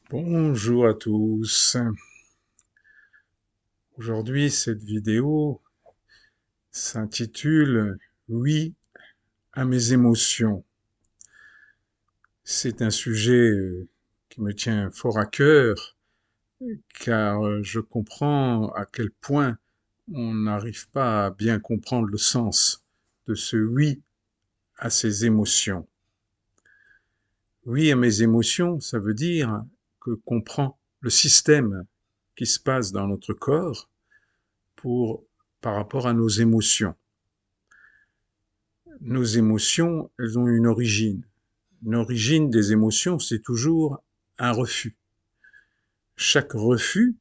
Bonjour à tous. Aujourd'hui, cette vidéo s'intitule Oui à mes émotions. C'est un sujet qui me tient fort à cœur car je comprends à quel point on n'arrive pas à bien comprendre le sens de ce oui à ses émotions. Oui à mes émotions, ça veut dire que comprend le système qui se passe dans notre corps pour, par rapport à nos émotions. Nos émotions, elles ont une origine. L'origine des émotions, c'est toujours un refus. Chaque refus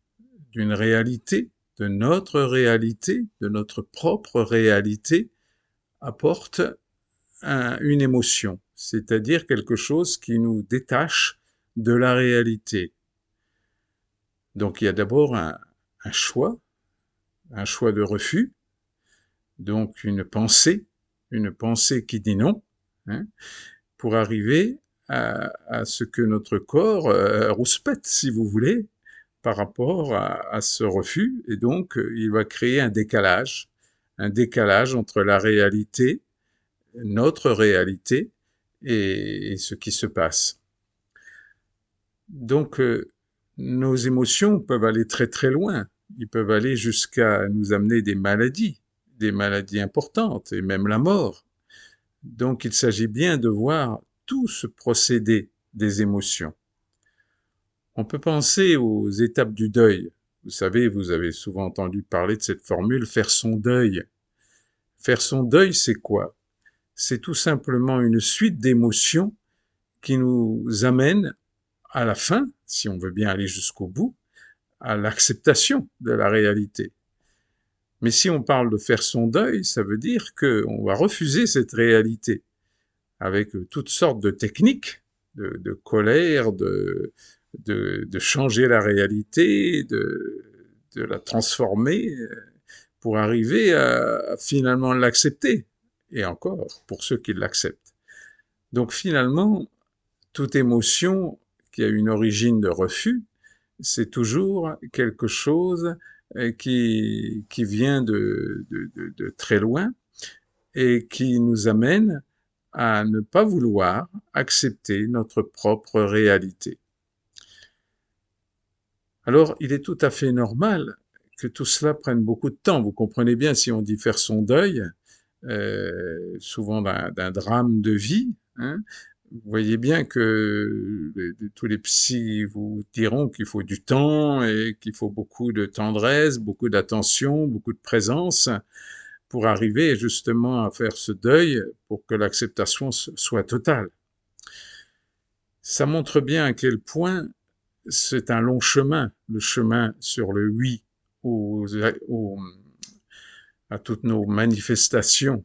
d'une réalité, de notre propre réalité, apporte une émotion, c'est-à-dire quelque chose qui nous détache de la réalité. Donc il y a d'abord un choix de refus, donc une pensée qui dit non, hein, pour arriver à ce que notre corps rouspète, si vous voulez, par rapport à ce refus. Et donc, il va créer un décalage entre la réalité, notre réalité, et ce qui se passe. Donc, nos émotions peuvent aller très très loin. Ils peuvent aller jusqu'à nous amener des maladies importantes, et même la mort. Donc il s'agit bien de voir tout ce procédé des émotions. On peut penser aux étapes du deuil. Vous savez, vous avez souvent entendu parler de cette formule, faire son deuil. Faire son deuil, c'est quoi? C'est tout simplement une suite d'émotions qui nous amène à la fin, si on veut bien aller jusqu'au bout, à l'acceptation de la réalité. Mais si on parle de faire son deuil, ça veut dire qu'on va refuser cette réalité, avec toutes sortes de techniques de colère, de changer la réalité, de la transformer pour arriver à finalement l'accepter. Et encore, pour ceux qui l'acceptent. Donc finalement, toute émotion qui a une origine de refus, c'est toujours quelque chose qui vient de très loin et qui nous amène à ne pas vouloir accepter notre propre réalité. Alors, il est tout à fait normal que tout cela prenne beaucoup de temps. Vous comprenez bien, si on dit faire son deuil, souvent d'un drame de vie, hein, vous voyez bien que tous les psys vous diront qu'il faut du temps et qu'il faut beaucoup de tendresse, beaucoup d'attention, beaucoup de présence pour arriver justement à faire ce deuil pour que l'acceptation soit totale. Ça montre bien à quel point c'est un long chemin, le chemin sur le oui aux, aux, à toutes nos manifestations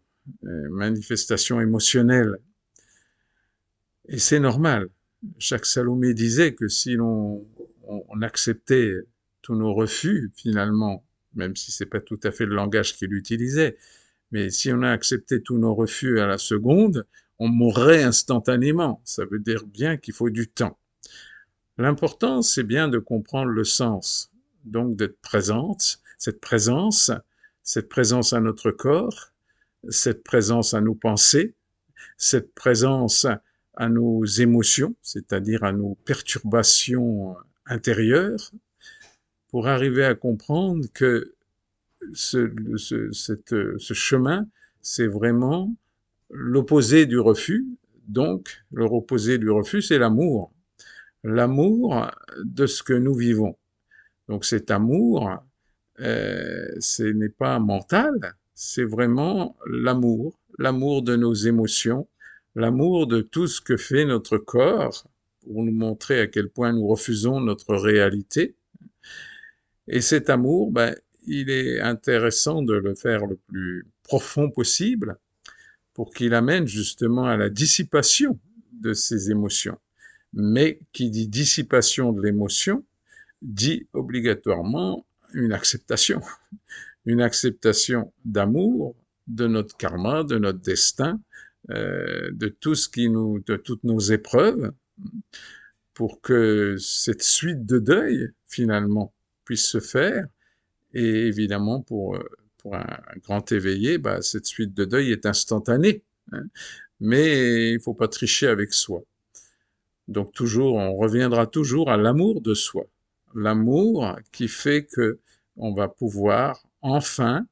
émotionnelles. Et c'est normal. Jacques Salomé disait que si on acceptait tous nos refus, finalement, même si c'est pas tout à fait le langage qu'il utilisait, mais si on a accepté tous nos refus à la seconde, on mourrait instantanément. Ça veut dire bien qu'il faut du temps. L'important, c'est bien de comprendre le sens, donc d'être présente, cette présence à notre corps, cette présence à nos pensées, cette présence à nos émotions, c'est-à-dire à nos perturbations intérieures, pour arriver à comprendre que ce chemin, c'est vraiment l'opposé du refus. Donc, l'opposé du refus, c'est l'amour. L'amour de ce que nous vivons. Donc cet amour, ce n'est pas mental, c'est vraiment l'amour de nos émotions, l'amour de tout ce que fait notre corps pour nous montrer à quel point nous refusons notre réalité. Et cet amour, il est intéressant de le faire le plus profond possible pour qu'il amène justement à la dissipation de ces émotions. Mais qui dit dissipation de l'émotion, dit obligatoirement une acceptation d'amour, de notre karma, de notre destin, de tout ce de toutes nos épreuves, pour que cette suite de deuil, finalement, puisse se faire. Et évidemment, pour un grand éveillé, bah, cette suite de deuil est instantanée, hein. Mais il faut pas tricher avec soi. Donc toujours, on reviendra toujours à l'amour de soi. L'amour qui fait que on va pouvoir enfin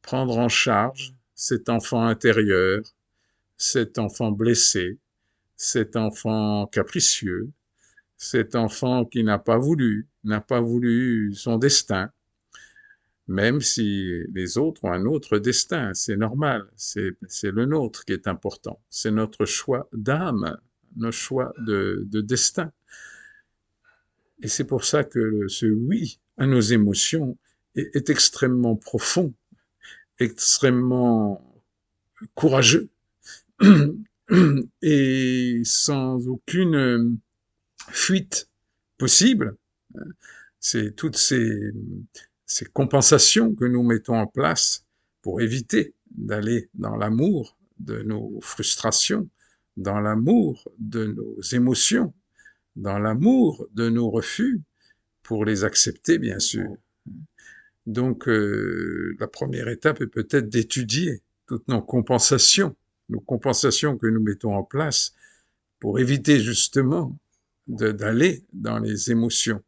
prendre en charge cet enfant intérieur, cet enfant blessé, cet enfant capricieux, cet enfant qui n'a pas voulu son destin, même si les autres ont un autre destin, c'est normal, c'est le nôtre qui est important, c'est notre choix d'âme, notre choix de destin. Et c'est pour ça que ce oui à nos émotions est extrêmement profond, extrêmement courageux et sans aucune fuite possible. C'est toutes ces compensations que nous mettons en place pour éviter d'aller dans l'amour de nos frustrations, dans l'amour de nos émotions, dans l'amour de nos refus, pour les accepter, bien sûr. Donc, la première étape est peut-être d'étudier toutes nos compensations que nous mettons en place pour éviter justement d'aller dans les émotions.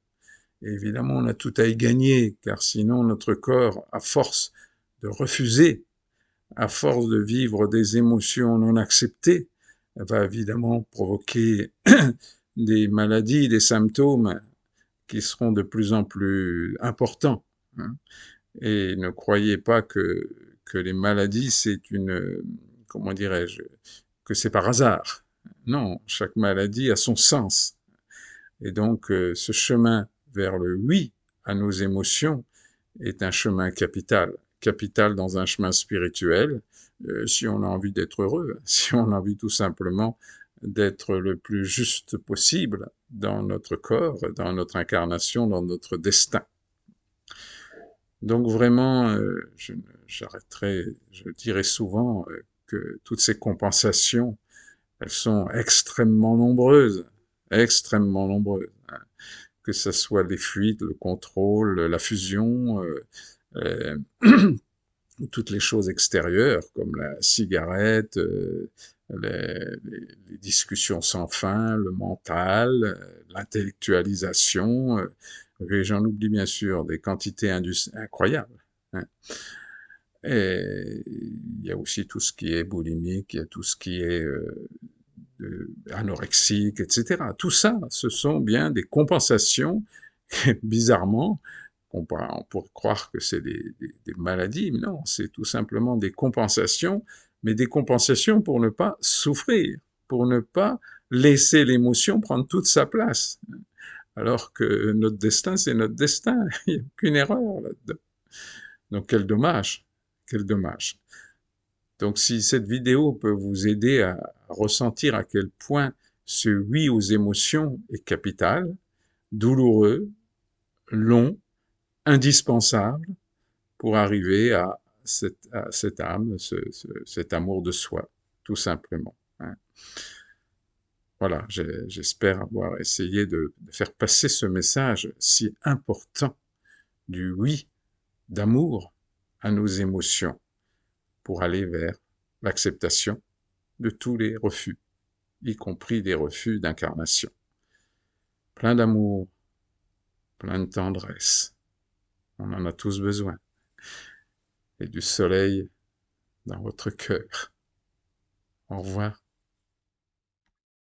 Et évidemment, on a tout à y gagner, car sinon notre corps, à force de refuser, à force de vivre des émotions non acceptées, va évidemment provoquer des maladies, des symptômes qui seront de plus en plus importants, hein. Et ne croyez pas que les maladies, c'est comment dirais-je, que c'est par hasard. Non, chaque maladie a son sens. Et donc, ce chemin vers le oui à nos émotions est un chemin capital. Capital dans un chemin spirituel, si on a envie d'être heureux, si on a envie tout simplement d'être le plus juste possible dans notre corps, dans notre incarnation, dans notre destin. Donc vraiment, je dirais souvent que toutes ces compensations, elles sont extrêmement nombreuses, hein. Que ce soit les fuites, le contrôle, la fusion, euh, toutes les choses extérieures comme la cigarette, les discussions sans fin, le mental, l'intellectualisation, et j'en oublie bien sûr des quantités incroyables, hein. Et il y a aussi tout ce qui est boulimique, il y a tout ce qui est anorexique, etc. Tout ça, ce sont bien des compensations, bizarrement, on pourrait croire que c'est des maladies, mais non, c'est tout simplement des compensations, mais des compensations pour ne pas souffrir, pour ne pas laisser l'émotion prendre toute sa place. Alors que notre destin, c'est notre destin, il n'y a aucune erreur là-dedans. Donc quel dommage, quel dommage. Donc si cette vidéo peut vous aider à ressentir à quel point ce oui aux émotions est capital, douloureux, long, indispensable pour arriver à cette âme, cet amour de soi, tout simplement, hein. Voilà, j'espère avoir essayé de faire passer ce message si important du oui, d'amour à nos émotions pour aller vers l'acceptation de tous les refus, y compris des refus d'incarnation. Plein d'amour, plein de tendresse. On en a tous besoin. Et du soleil dans votre cœur. Au revoir.